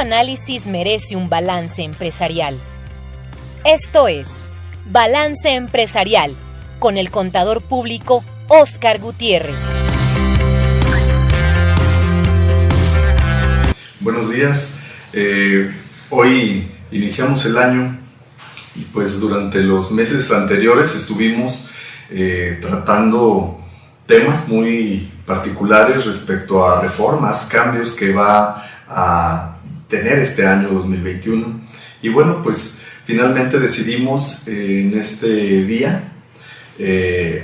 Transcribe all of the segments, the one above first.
análisis merece un balance empresarial. Esto es Balance Empresarial con el contador público Óscar Gutiérrez. Buenos días. Hoy iniciamos el año y pues durante los meses anteriores estuvimos tratando temas muy particulares respecto a reformas, cambios que va a tener este año 2021. Y bueno, pues finalmente decidimos en este día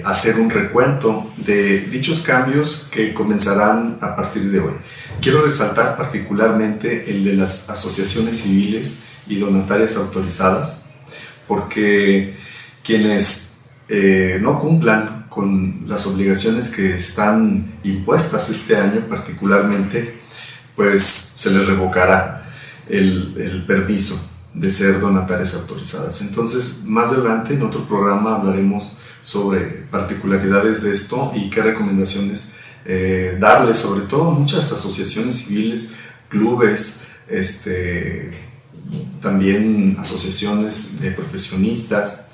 hacer un recuento de dichos cambios que comenzarán a partir de hoy. Quiero resaltar particularmente el de las asociaciones civiles y donatarias autorizadas, porque quienes no cumplan con las obligaciones que están impuestas este año particularmente, pues se les revocará el permiso de ser donatarias autorizadas. Entonces, más adelante en otro programa hablaremos sobre particularidades de esto y qué recomendaciones darles, sobre todo muchas asociaciones civiles, clubes, también asociaciones de profesionistas,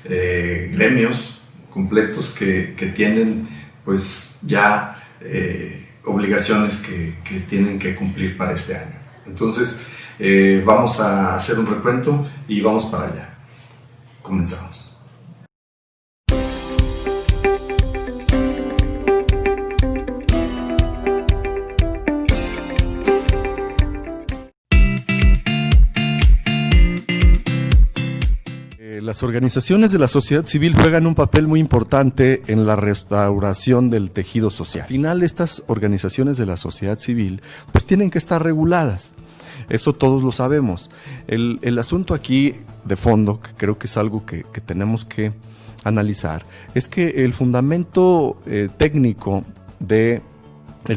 gremios completos que tienen pues ya obligaciones que tienen que cumplir para este año. Entonces vamos a hacer un recuento y vamos para allá. Comenzamos. Las organizaciones de la sociedad civil juegan un papel muy importante en la restauración del tejido social. Al final, estas organizaciones de la sociedad civil pues tienen que estar reguladas. Eso todos lo sabemos. El asunto aquí de fondo, que creo que es algo que tenemos que analizar, es que el fundamento técnico del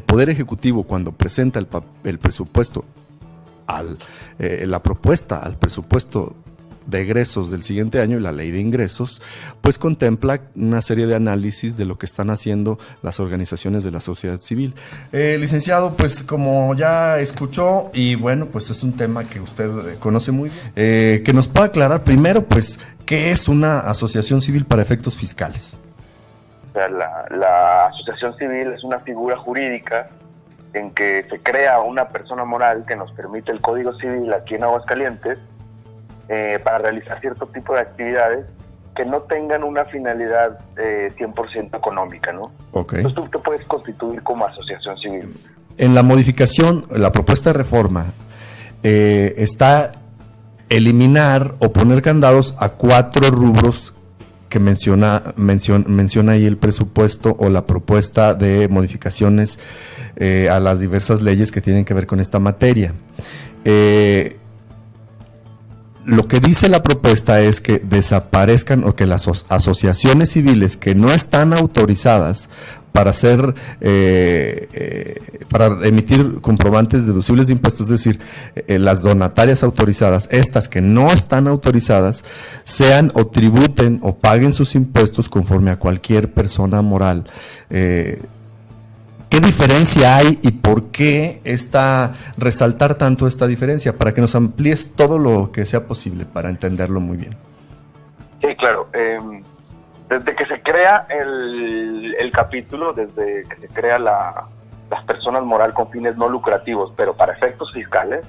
Poder Ejecutivo cuando presenta el presupuesto, la propuesta al presupuesto de egresos del siguiente año y la ley de ingresos, pues contempla una serie de análisis de lo que están haciendo las organizaciones de la sociedad civil. Licenciado, pues como ya escuchó, y bueno, pues es un tema que usted conoce muy bien, que nos pueda aclarar primero, pues, ¿qué es una asociación civil para efectos fiscales? O sea, la asociación civil es una figura jurídica en que se crea una persona moral que nos permite el Código Civil aquí en Aguascalientes, para realizar cierto tipo de actividades que no tengan una finalidad 100% económica, ¿no? Okay. Entonces tú te puedes constituir como asociación civil. En la modificación, la propuesta de reforma, está eliminar o poner candados a 4 rubros que menciona ahí el presupuesto o la propuesta de modificaciones a las diversas leyes que tienen que ver con esta materia. Lo que dice la propuesta es que desaparezcan o que las asociaciones civiles que no están autorizadas para para emitir comprobantes deducibles de impuestos, es decir, las donatarias autorizadas, estas que no están autorizadas, sean o tributen o paguen sus impuestos conforme a cualquier persona moral. ¿Qué diferencia hay y por qué resaltar tanto esta diferencia? Para que nos amplíes todo lo que sea posible para entenderlo muy bien. Sí, claro. Desde que se crea el capítulo, desde que se crea las personas moral con fines no lucrativos, pero para efectos fiscales,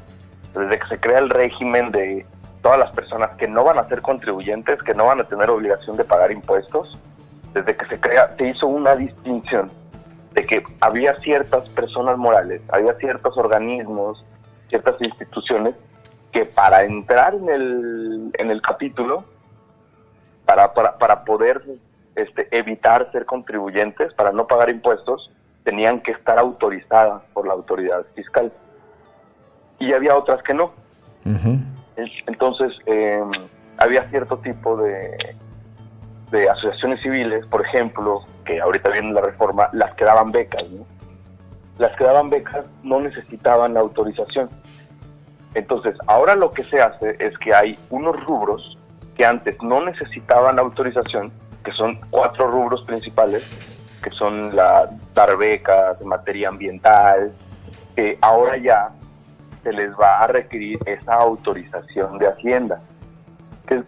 desde que se crea el régimen de todas las personas que no van a ser contribuyentes, que no van a tener obligación de pagar impuestos, desde que se hizo una distinción de que había ciertas personas morales, había ciertos organismos, ciertas instituciones que para entrar en el capítulo, para poder evitar ser contribuyentes, para no pagar impuestos, tenían que estar autorizadas por la autoridad fiscal. Y había otras que no. Uh-huh. Entonces, había cierto tipo de asociaciones civiles, por ejemplo, que ahorita viene la reforma, las que daban becas, ¿no? Las que daban becas no necesitaban la autorización. Entonces, ahora lo que se hace es que hay unos rubros que antes no necesitaban autorización, que son 4 rubros principales, que son dar becas, materia ambiental, que ahora ya se les va a requerir esa autorización de Hacienda.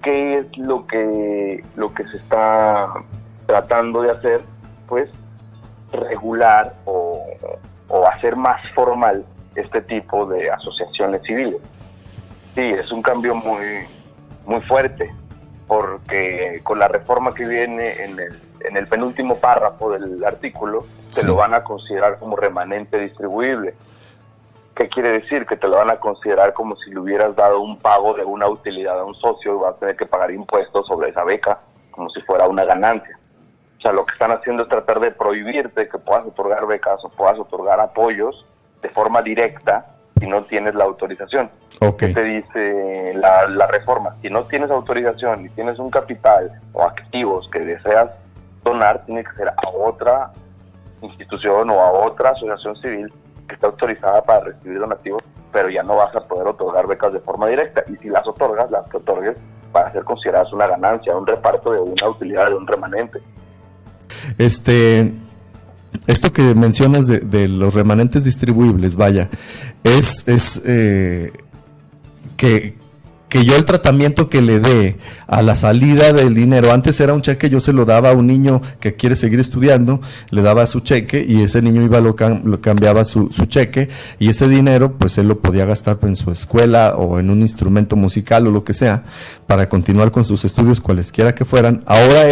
¿Qué es lo que se está tratando de hacer? Pues regular o hacer más formal este tipo de asociaciones civiles. Sí, es un cambio muy fuerte, porque con la reforma que viene en el penúltimo párrafo del artículo, te lo van a considerar como remanente distribuible. ¿Qué quiere decir? Que te lo van a considerar como si le hubieras dado un pago de una utilidad a un socio y vas a tener que pagar impuestos sobre esa beca, como si fuera una ganancia. O sea, lo que están haciendo es tratar de prohibirte que puedas otorgar becas o puedas otorgar apoyos de forma directa si no tienes la autorización. Okay. ¿Qué te dice la reforma? Si no tienes autorización y tienes un capital o activos que deseas donar, tiene que ser a otra institución o a otra asociación civil que está autorizada para recibir donativos, pero ya no vas a poder otorgar becas de forma directa. Y si las otorgas, las que otorgues van a ser consideradas una ganancia, un reparto de una utilidad, de un remanente. Esto que mencionas de los remanentes distribuibles, vaya, es que yo el tratamiento que le dé a la salida del dinero, antes era un cheque, yo se lo daba a un niño que quiere seguir estudiando, le daba su cheque y ese niño iba, lo cambiaba su cheque, y ese dinero pues él lo podía gastar en su escuela o en un instrumento musical o lo que sea, para continuar con sus estudios cualesquiera que fueran. Ahora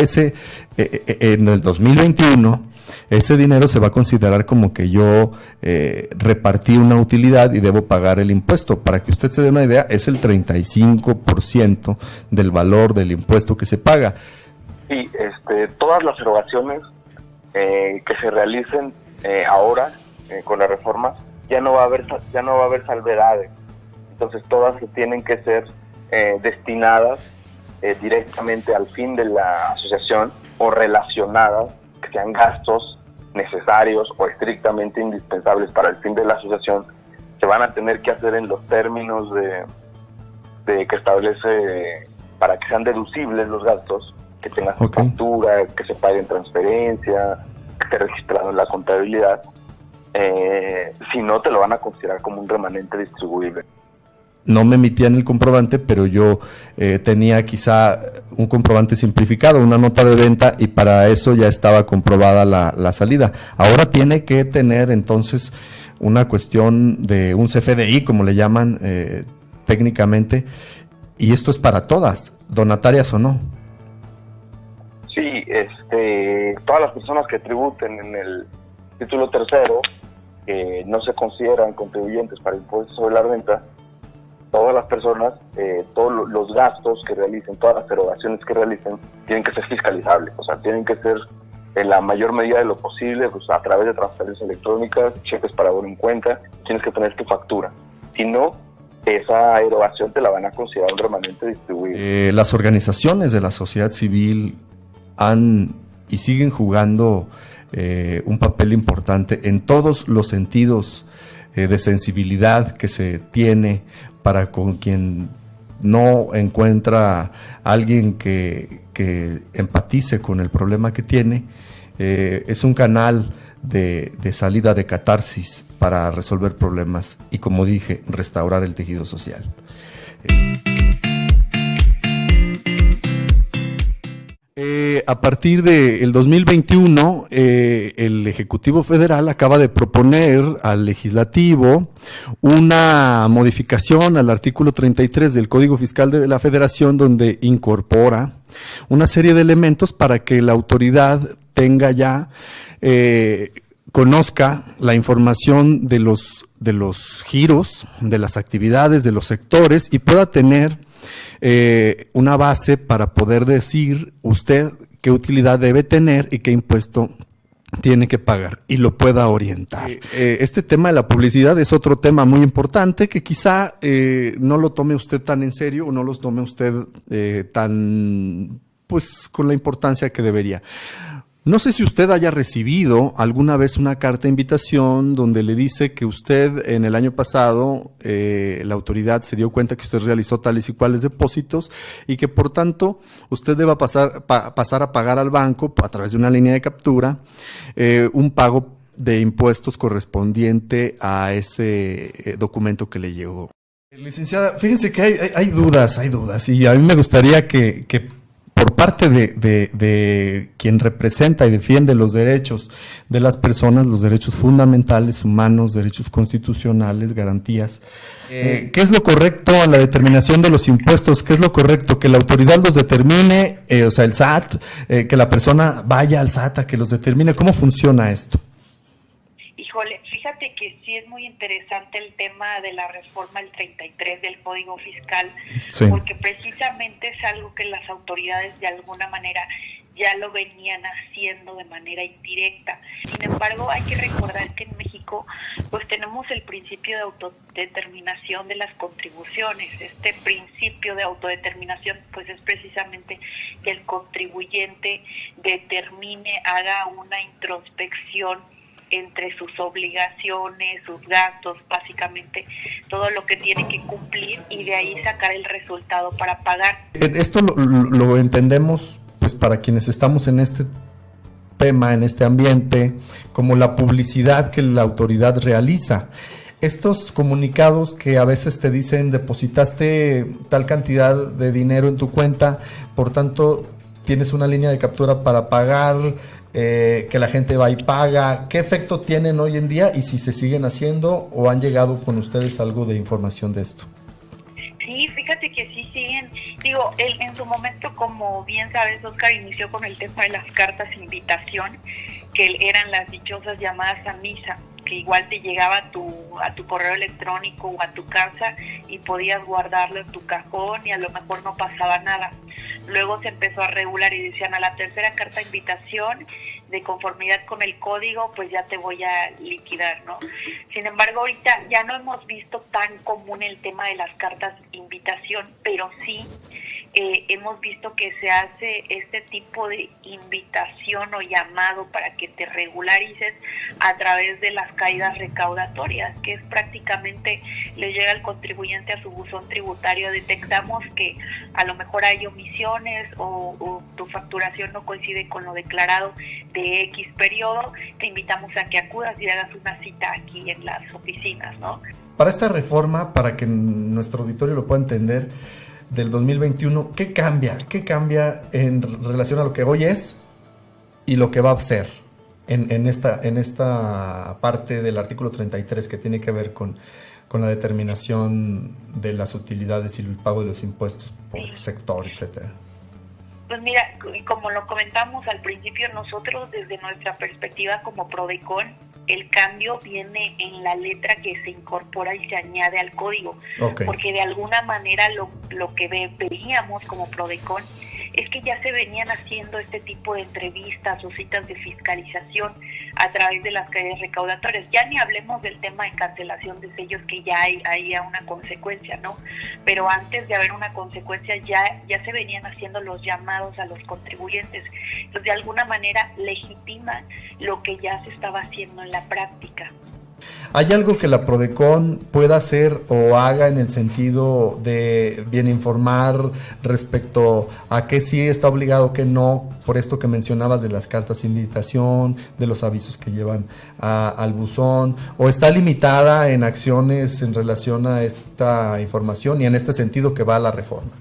en el 2021, ese dinero se va a considerar como que yo repartí una utilidad y debo pagar el impuesto. Para que usted se dé una idea, es el 35% del valor del impuesto que se paga. Sí, todas las erogaciones que se realicen ahora con la reforma, ya no va a haber salvedades. Entonces todas se tienen que ser destinadas directamente al fin de la asociación o relacionadas, que sean gastos necesarios o estrictamente indispensables para el fin de la asociación. Se van a tener que hacer en los términos de que establece, para que sean deducibles los gastos, que tengan su factura, que se pague en transferencia, que esté registrado en la contabilidad. Si no, te lo van a considerar como un remanente distribuible. No me emitían el comprobante, pero yo tenía quizá un comprobante simplificado, una nota de venta, y para eso ya estaba comprobada la salida. Ahora tiene que tener entonces una cuestión de un CFDI, como le llaman técnicamente, y esto es para todas, donatarias o no. Sí, todas las personas que tributen en el título tercero, que no se consideran contribuyentes para impuestos sobre la renta, todas las personas, todos los gastos que realicen, todas las erogaciones que realicen, tienen que ser fiscalizables. O sea, tienen que ser en la mayor medida de lo posible, pues, a través de transferencias electrónicas, cheques para abono en cuenta, tienes que tener tu factura. Si no, esa erogación te la van a considerar un remanente distribuido. Las organizaciones de la sociedad civil han y siguen jugando un papel importante en todos los sentidos de sensibilidad que se tiene para con quien no encuentra alguien que empatice con el problema que tiene. Es un canal de salida, de catarsis para resolver problemas y, como dije, restaurar el tejido social. A partir del 2021, el Ejecutivo Federal acaba de proponer al Legislativo una modificación al artículo 33 del Código Fiscal de la Federación, donde incorpora una serie de elementos para que la autoridad tenga ya, conozca la información de los giros, de las actividades, de los sectores, y pueda tener una base para poder decir usted qué utilidad debe tener y qué impuesto tiene que pagar, y lo pueda orientar. Este tema de la publicidad es otro tema muy importante que quizá no lo tome usted tan en serio, o no lo tome usted tan, pues, con la importancia que debería. No sé si usted haya recibido alguna vez una carta de invitación donde le dice que usted en el año pasado, la autoridad se dio cuenta que usted realizó tales y cuales depósitos, y que por tanto usted deba pasar a pagar al banco a través de una línea de captura un pago de impuestos correspondiente a ese documento que le llegó. Licenciada, fíjense que hay dudas, y a mí me gustaría que por parte de quien representa y defiende los derechos de las personas, los derechos fundamentales, humanos, derechos constitucionales, garantías, ¿qué es lo correcto a la determinación de los impuestos? ¿Qué es lo correcto? ¿Que la autoridad los determine, o sea, el SAT, que la persona vaya al SAT a que los determine? ¿Cómo funciona esto? Híjole, fíjate que sí es muy interesante el tema de la reforma del 33 del Código Fiscal, sí, porque precisamente es algo que las autoridades de alguna manera ya lo venían haciendo de manera indirecta. Sin embargo, hay que recordar que en México pues tenemos el principio de autodeterminación de las contribuciones. Este principio de autodeterminación pues es precisamente que el contribuyente determine, haga una introspección entre sus obligaciones, sus gastos, básicamente todo lo que tiene que cumplir, y de ahí sacar el resultado para pagar. Esto lo entendemos pues para quienes estamos en este tema, en este ambiente, como la publicidad que la autoridad realiza. Estos comunicados que a veces te dicen depositaste tal cantidad de dinero en tu cuenta, por tanto tienes una línea de captura para pagar, que la gente va y paga, ¿qué efecto tienen hoy en día y si se siguen haciendo o han llegado con ustedes algo de información de esto? Sí, fíjate que sí siguen, digo, en su momento, como bien sabes, Oscar inició con el tema de las cartas invitación, que eran las dichosas llamadas a misa, que igual te llegaba a tu correo electrónico o a tu casa y podías guardarlo en tu cajón y a lo mejor no pasaba nada. Luego se empezó a regular y decían, a la tercera carta invitación, de conformidad con el código, pues ya te voy a liquidar, ¿no? Sin embargo, ahorita ya no hemos visto tan común el tema de las cartas invitación, pero sí hemos visto que se hace este tipo de invitación o llamado para que te regularices a través de las caídas recaudatorias, que es prácticamente le llega al contribuyente a su buzón tributario, detectamos que a lo mejor hay omisiones o tu facturación no coincide con lo declarado de X periodo, te invitamos a que acudas y hagas una cita aquí en las oficinas, ¿no? Para esta reforma, para que nuestro auditorio lo pueda entender, del 2021, ¿qué cambia? ¿Qué cambia en relación a lo que hoy es y lo que va a ser en esta parte del artículo 33 que tiene que ver con la determinación de las utilidades y el pago de los impuestos por sector, etcétera? Pues mira, como lo comentamos al principio, nosotros desde nuestra perspectiva como Prodecon, el cambio viene en la letra que se incorpora y se añade al código, okay, porque de alguna manera lo que veíamos como Prodecon es que ya se venían haciendo este tipo de entrevistas o citas de fiscalización a través de las caídas recaudatorias. Ya ni hablemos del tema de cancelación de sellos, que ya hay una consecuencia, ¿no? Pero antes de haber una consecuencia ya se venían haciendo los llamados a los contribuyentes. Entonces, de alguna manera legitima lo que ya se estaba haciendo en la práctica. ¿Hay algo que la Prodecon pueda hacer o haga en el sentido de bien informar respecto a qué sí está obligado, qué no, por esto que mencionabas de las cartas de invitación, de los avisos que llevan al buzón, o está limitada en acciones en relación a esta información y en este sentido que va a la reforma?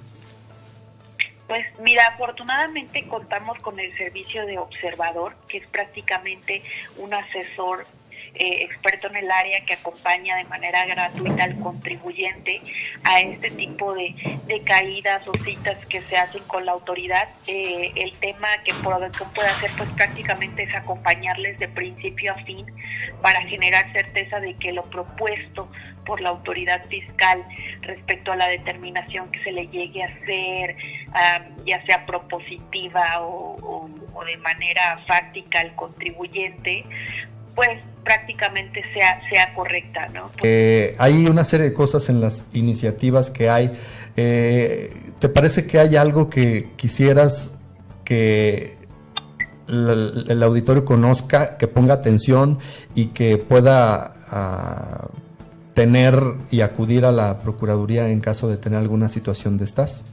Pues mira, afortunadamente contamos con el servicio de observador, que es prácticamente un asesor experto en el área que acompaña de manera gratuita al contribuyente a este tipo de caídas o citas que se hacen con la autoridad. El tema que Prodecon puede hacer pues prácticamente es acompañarles de principio a fin para generar certeza de que lo propuesto por la autoridad fiscal respecto a la determinación que se le llegue a hacer, ya sea propositiva o de manera fáctica al contribuyente, pues prácticamente sea correcta, ¿no? Hay una serie de cosas en las iniciativas que hay. ¿Te parece que hay algo que quisieras que el auditorio conozca, que ponga atención y que pueda tener y acudir a la Procuraduría en caso de tener alguna situación de estas?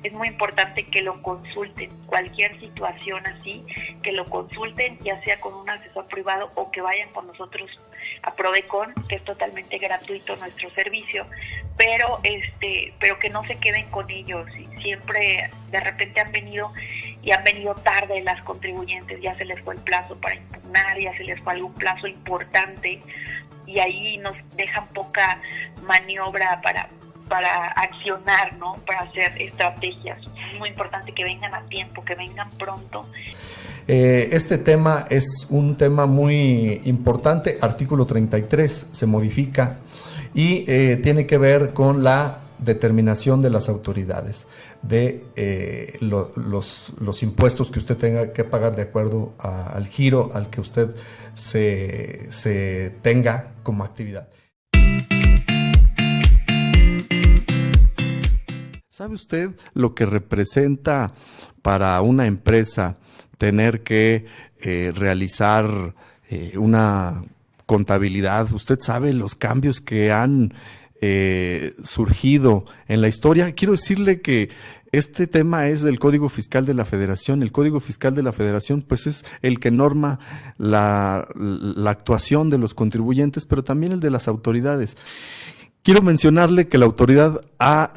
Es muy importante que lo consulten. Cualquier situación así que lo consulten, ya sea con un asesor privado o que vayan con nosotros a Prodecon, que es totalmente gratuito nuestro servicio, pero que no se queden con ellos. Y siempre de repente han venido tarde las contribuyentes, ya se les fue el plazo para impugnar, ya se les fue algún plazo importante, y ahí nos dejan poca maniobra para accionar, ¿no? Para hacer estrategias. Es muy importante que vengan a tiempo, que vengan pronto. Este tema es un tema muy importante. Artículo 33 se modifica y tiene que ver con la determinación de las autoridades de los impuestos que usted tenga que pagar de acuerdo al giro al que usted se tenga como actividad. ¿Sabe usted lo que representa para una empresa tener que realizar una contabilidad? ¿Usted sabe los cambios que han surgido en la historia? Quiero decirle que este tema es del Código Fiscal de la Federación. El Código Fiscal de la Federación pues es el que norma la actuación de los contribuyentes, pero también el de las autoridades. Quiero mencionarle que la autoridad ha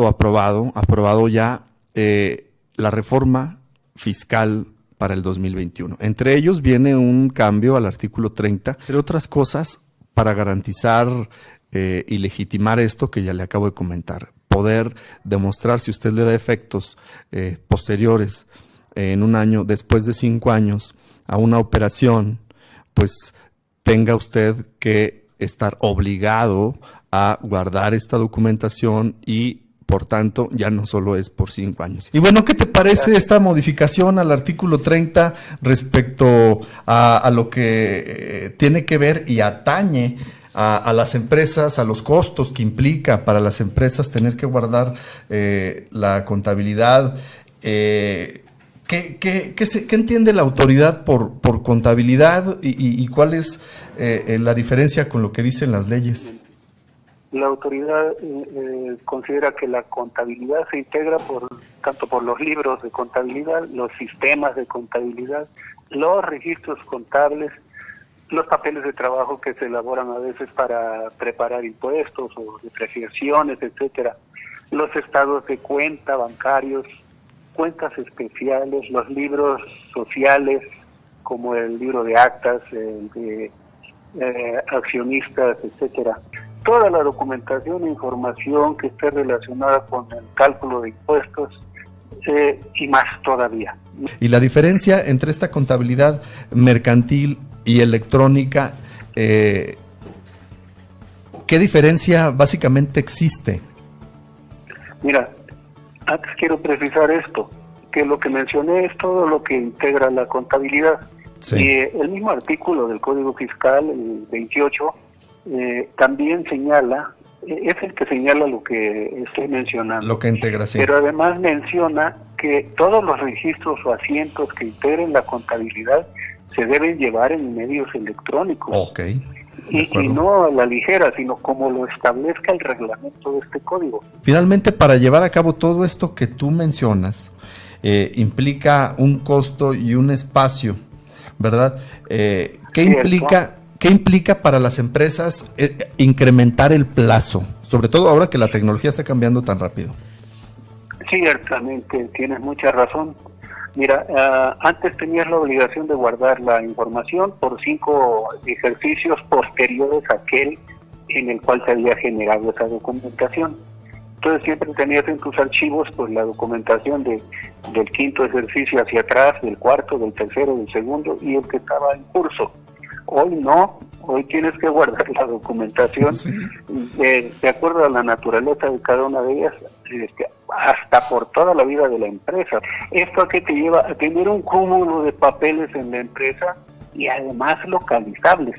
aprobado ya la reforma fiscal para el 2021. Entre ellos viene un cambio al artículo 30, entre otras cosas, para garantizar y legitimar esto que ya le acabo de comentar. Poder demostrar, si usted le da efectos posteriores en un año, después de 5 años, a una operación, pues tenga usted que estar obligado a guardar esta documentación y, por tanto, ya no solo es por 5 años. Y bueno, ¿qué te parece esta modificación al artículo 30 respecto a lo que tiene que ver y atañe a las empresas, a los costos que implica para las empresas tener que guardar la contabilidad? ¿Qué entiende la autoridad por contabilidad y cuál es la diferencia con lo que dicen las leyes? La autoridad considera que la contabilidad se integra tanto por los libros de contabilidad, los sistemas de contabilidad, los registros contables, los papeles de trabajo que se elaboran a veces para preparar impuestos o depreciaciones, etcétera, los estados de cuenta bancarios, cuentas especiales, los libros sociales como el libro de actas, el de accionistas, etcétera. Toda la documentación e información que esté relacionada con el cálculo de impuestos y más todavía. Y la diferencia entre esta contabilidad mercantil y electrónica, ¿qué diferencia básicamente existe? Mira, antes quiero precisar esto, que lo que mencioné es todo lo que integra la contabilidad. Sí. Y el mismo artículo del Código Fiscal, el 28, también señala, es el que señala lo que estoy mencionando. Lo que integra, sí. Pero además menciona que todos los registros o asientos que integren la contabilidad se deben llevar en medios electrónicos. Okay. Y no a la ligera, sino como lo establezca el reglamento de este código. Finalmente, para llevar a cabo todo esto que tú mencionas, implica un costo y un espacio, ¿verdad? ¿Qué implica para las empresas incrementar el plazo? Sobre todo ahora que la tecnología está cambiando tan rápido. Ciertamente, tienes mucha razón. Mira, antes tenías la obligación de guardar la información por 5 ejercicios posteriores a aquel en el cual se había generado esa documentación. Entonces siempre tenías en tus archivos pues la documentación del 5.º ejercicio hacia atrás, del 4.º, del 3.º, del 2.º y el que estaba en curso. Hoy no, hoy tienes que guardar la documentación de acuerdo a la naturaleza de cada una de ellas, hasta por toda la vida de la empresa. ¿Esto a qué te lleva? A tener un cúmulo de papeles en la empresa y además localizables,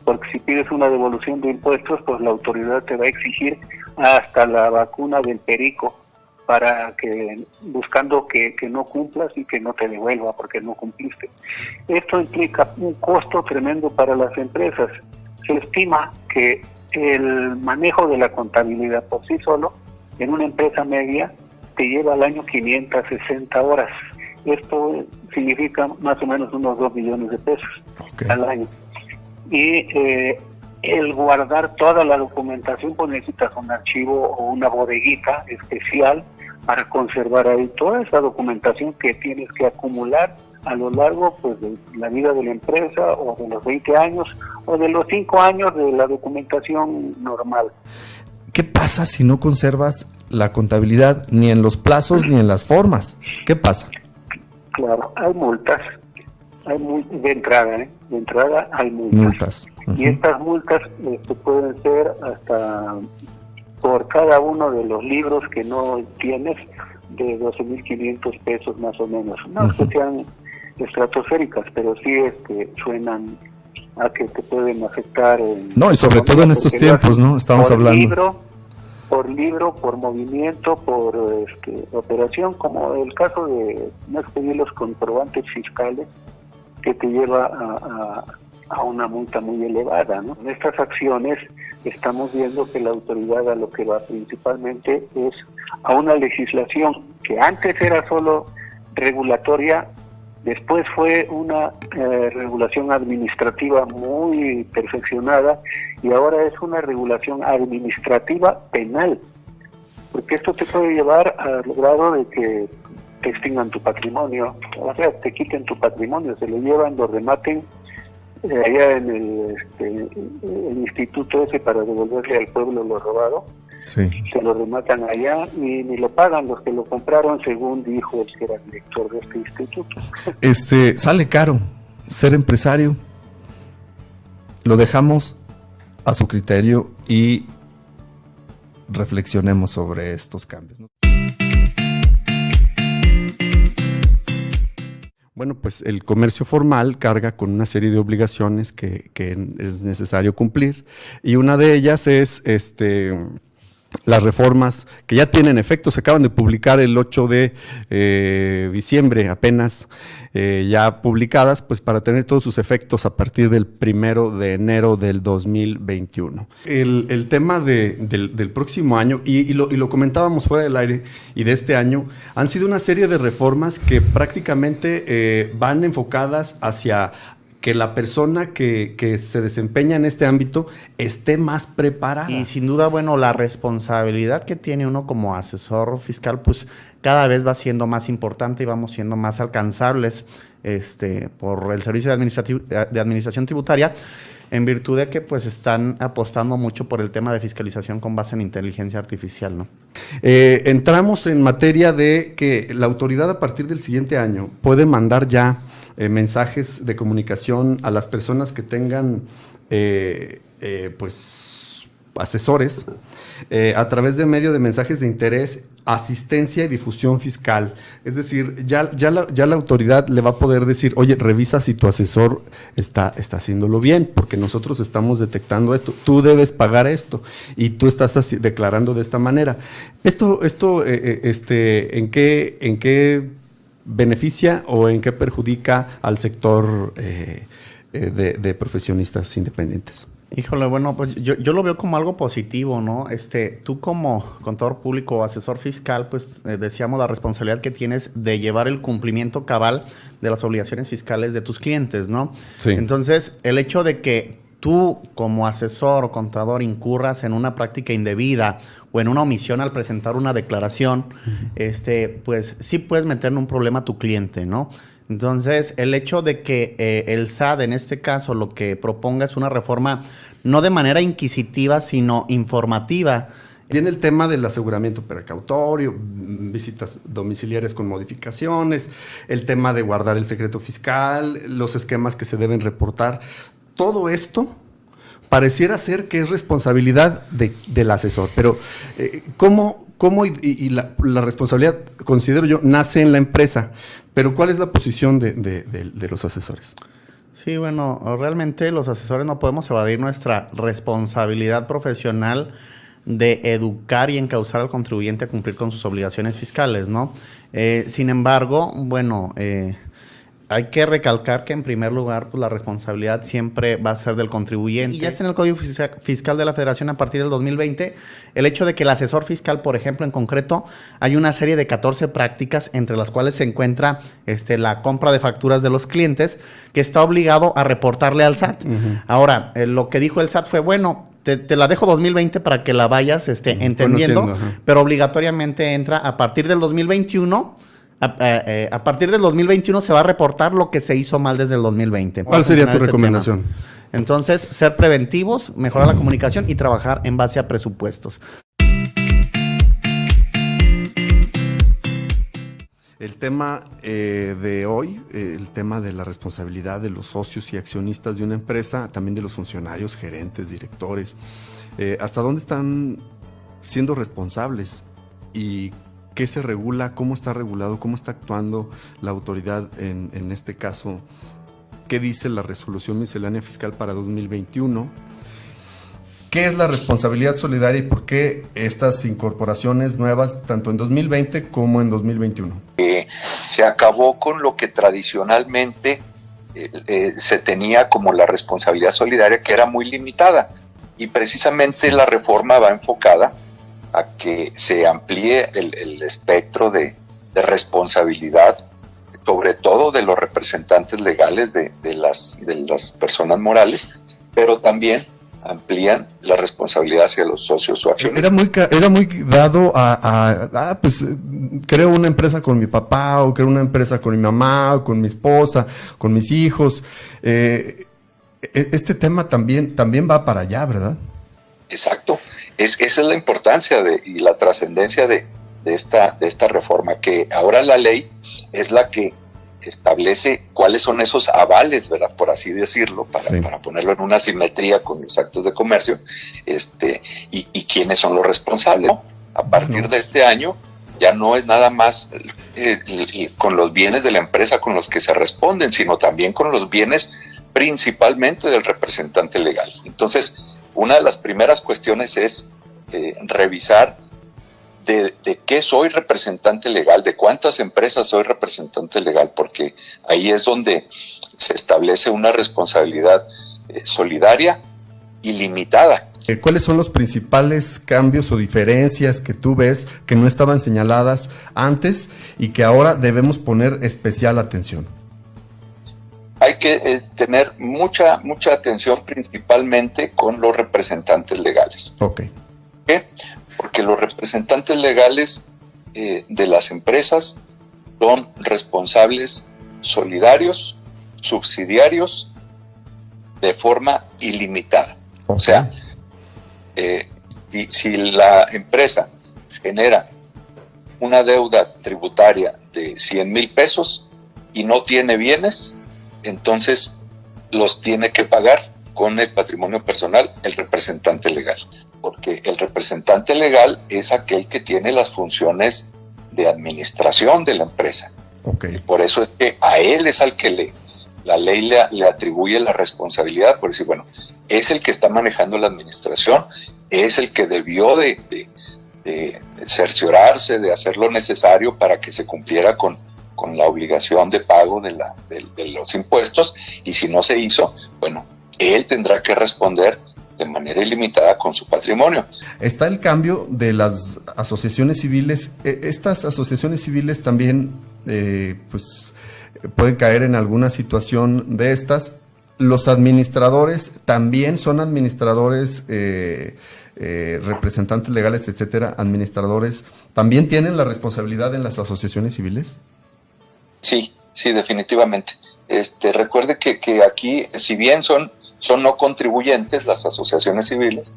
porque si pides una devolución de impuestos, pues la autoridad te va a exigir hasta la vacuna del perico para que buscando que no cumplas y que no te devuelva porque no cumpliste. Esto implica un costo tremendo para las empresas. Se estima que el manejo de la contabilidad por sí solo en una empresa media te lleva al año 560 horas Esto significa más o menos unos 2 millones de pesos Ok. al año. Y el guardar toda la documentación, pues necesitas un archivo o una bodeguita especial para conservar ahí toda esa documentación que tienes que acumular a lo largo, pues, de la vida de la empresa, o de los 20 años o de los 5 años de la documentación normal. ¿Qué pasa si no conservas la contabilidad ni en los plazos ni en las formas? ¿Qué pasa? Claro, hay multas, de entrada hay multas. Multas. Y estas multas pueden ser hasta por cada uno de los libros que no tienes, de 12,500 pesos más o menos. No es que sean estratosféricas, pero sí suenan a que te pueden afectar. No, y sobre todo en estos tiempos, ¿no? Estamos hablando. Por libro, por movimiento, por operación, como el caso de no expedir los comprobantes fiscales, que te lleva a una multa muy elevada, ¿no? En estas acciones estamos viendo que la autoridad a lo que va principalmente es a una legislación que antes era solo regulatoria, después fue una regulación administrativa muy perfeccionada, y ahora es una regulación administrativa penal, porque esto te puede llevar al grado de que te extingan tu patrimonio, o sea, te quiten tu patrimonio, se lo llevan, lo rematen allá en el instituto ese para devolverle al pueblo lo robado. Sí. Se lo rematan allá y ni lo pagan los que lo compraron, según dijo el que era director de este instituto. Sale caro ser empresario. Lo dejamos a su criterio y reflexionemos sobre estos cambios, ¿no? Bueno, pues el comercio formal carga con una serie de obligaciones que es necesario cumplir, y una de ellas es las reformas que ya tienen efecto. Se acaban de publicar el 8 de diciembre, apenas ya publicadas, pues para tener todos sus efectos a partir del 1 de enero del 2021. El tema del próximo año, y lo comentábamos fuera del aire, y de este año, han sido una serie de reformas que prácticamente van enfocadas hacia que la persona que se desempeña en este ámbito esté más preparada. Y sin duda, bueno, la responsabilidad que tiene uno como asesor fiscal, pues cada vez va siendo más importante y vamos siendo más alcanzables por el Servicio de Administración Tributaria, en virtud de que pues están apostando mucho por el tema de fiscalización con base en inteligencia artificial, ¿no? Entramos en materia de que la autoridad a partir del siguiente año puede mandar ya mensajes de comunicación a las personas que tengan pues asesores a través de medio de mensajes de interés, asistencia y difusión fiscal. Es decir, ya la autoridad le va a poder decir, oye, revisa si tu asesor está haciéndolo bien, porque nosotros estamos detectando esto, tú debes pagar esto y tú estás declarando de esta manera. Esto ¿en qué beneficia o en qué perjudica al sector de profesionistas independientes? Híjole, bueno, pues yo lo veo como algo positivo, ¿no? Tú como contador público o asesor fiscal, pues decíamos la responsabilidad que tienes de llevar el cumplimiento cabal de las obligaciones fiscales de tus clientes, ¿no? Sí. Entonces, el hecho de que tú como asesor o contador incurras en una práctica indebida o en una omisión al presentar una declaración, pues sí puedes meter en un problema a tu cliente, ¿no? Entonces, el hecho de que el SAT, en este caso, lo que proponga es una reforma no de manera inquisitiva, sino informativa. Viene el tema del aseguramiento precautorio, visitas domiciliarias con modificaciones, el tema de guardar el secreto fiscal, los esquemas que se deben reportar. Todo esto pareciera ser que es responsabilidad del asesor, pero ¿cómo la responsabilidad, considero yo, nace en la empresa? Pero ¿cuál es la posición de los asesores? Sí, bueno, realmente los asesores no podemos evadir nuestra responsabilidad profesional de educar y encauzar al contribuyente a cumplir con sus obligaciones fiscales, ¿no? Sin embargo, bueno, hay que recalcar que en primer lugar pues la responsabilidad siempre va a ser del contribuyente. Y ya está en el Código Fiscal de la Federación a partir del 2020 el hecho de que el asesor fiscal, por ejemplo, en concreto, hay una serie de 14 prácticas entre las cuales se encuentra la compra de facturas de los clientes, que está obligado a reportarle al SAT. Ahora, lo que dijo el SAT fue, bueno, te la dejo 2020 para que la vayas entendiendo, pero obligatoriamente entra a partir del 2021. A partir del 2021 se va a reportar lo que se hizo mal desde el 2020. ¿Cuál sería tu recomendación? Entonces, ser preventivos, mejorar la comunicación y trabajar en base a presupuestos. El tema de hoy, el tema de la responsabilidad de los socios y accionistas de una empresa, también de los funcionarios, gerentes, directores, ¿hasta dónde están siendo responsables? ¿Y qué se regula? ¿Cómo está regulado? ¿Cómo está actuando la autoridad en este caso? ¿Qué dice la resolución miscelánea fiscal para 2021? ¿Qué es la responsabilidad solidaria y por qué estas incorporaciones nuevas, tanto en 2020 como en 2021? Se acabó con lo que tradicionalmente se tenía como la responsabilidad solidaria, que era muy limitada. Y precisamente la reforma va enfocada a que se amplíe el espectro de responsabilidad, sobre todo de los representantes legales de las personas morales, pero también amplían la responsabilidad hacia los socios o accionistas. Era muy dado pues creo una empresa con mi papá, o creo una empresa con mi mamá, o con mi esposa, con mis hijos. Este tema también va para allá, ¿verdad? Exacto. Esa es la importancia y la trascendencia de esta reforma, que ahora la ley es la que establece cuáles son esos avales, ¿verdad? Por así decirlo, para ponerlo en una simetría con los actos de comercio, y quiénes son los responsables, ¿no? A partir de este año ya no es nada más con los bienes de la empresa con los que se responden, sino también con los bienes principalmente del representante legal. Entonces, una de las primeras cuestiones es revisar de qué soy representante legal, de cuántas empresas soy representante legal, porque ahí es donde se establece una responsabilidad solidaria y limitada. ¿Cuáles son los principales cambios o diferencias que tú ves que no estaban señaladas antes y que ahora debemos poner especial atención? Hay que tener mucha atención principalmente con los representantes legales. Ok. ¿Por qué? Porque los representantes legales de las empresas son responsables solidarios, subsidiarios, de forma ilimitada. Okay. O sea, si la empresa genera una deuda tributaria de 100,000 pesos y no tiene bienes, entonces los tiene que pagar con el patrimonio personal el representante legal, porque el representante legal es aquel que tiene las funciones de administración de la empresa. Okay. Y por eso es que a él es al que la ley le atribuye la responsabilidad, por decir, bueno, es el que está manejando la administración, es el que debió de cerciorarse, de hacer lo necesario para que se cumpliera con la obligación de pago de los impuestos, y si no se hizo, bueno, él tendrá que responder de manera ilimitada con su patrimonio. Está el cambio de las asociaciones civiles. Estas asociaciones civiles también pues pueden caer en alguna situación de estas. Los administradores también son administradores, representantes legales, etcétera, administradores, ¿también tienen la responsabilidad en las asociaciones civiles? Sí, definitivamente. Recuerde que aquí, si bien son no contribuyentes las asociaciones civiles,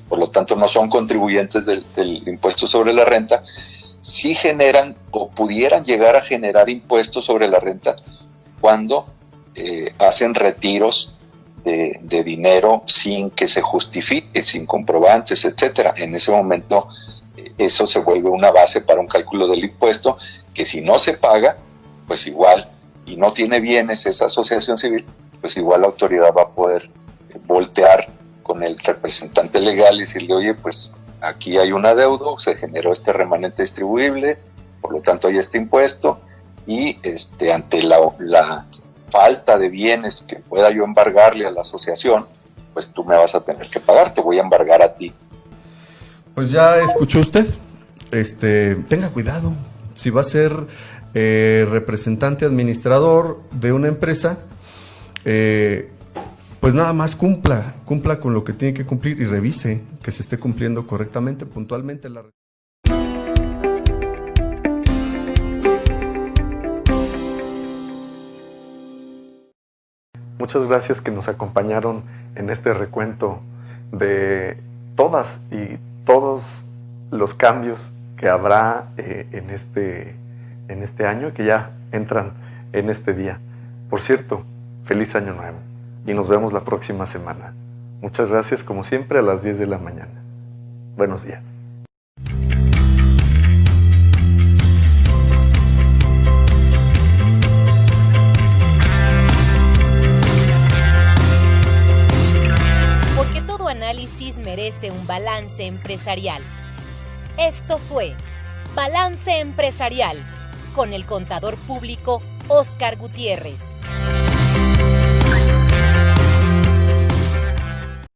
por lo tanto no son contribuyentes del impuesto sobre la renta, sí generan o pudieran llegar a generar impuestos sobre la renta cuando hacen retiros de dinero sin que se justifique, sin comprobantes, etcétera. En ese momento eso se vuelve una base para un cálculo del impuesto, que si no se paga, pues igual, y no tiene bienes esa asociación civil, pues igual la autoridad va a poder voltear con el representante legal y decirle, oye, pues aquí hay un adeudo, se generó este remanente distribuible, por lo tanto hay este impuesto, y ante la falta de bienes que pueda yo embargarle a la asociación, pues tú me vas a tener que pagar, te voy a embargar a ti. Pues ya escuchó usted, tenga cuidado, si va a ser representante administrador de una empresa, pues nada más cumpla con lo que tiene que cumplir y revise que se esté cumpliendo correctamente, puntualmente la... Muchas gracias que nos acompañaron en este recuento de todas y todos los cambios que habrá en este año, que ya entran en este día. Por cierto, feliz año nuevo y nos vemos la próxima semana. Muchas gracias, como siempre, a las 10 de la mañana. Buenos días. Porque todo análisis merece un balance empresarial. Esto fue Balance Empresarial con el contador público Óscar Gutiérrez.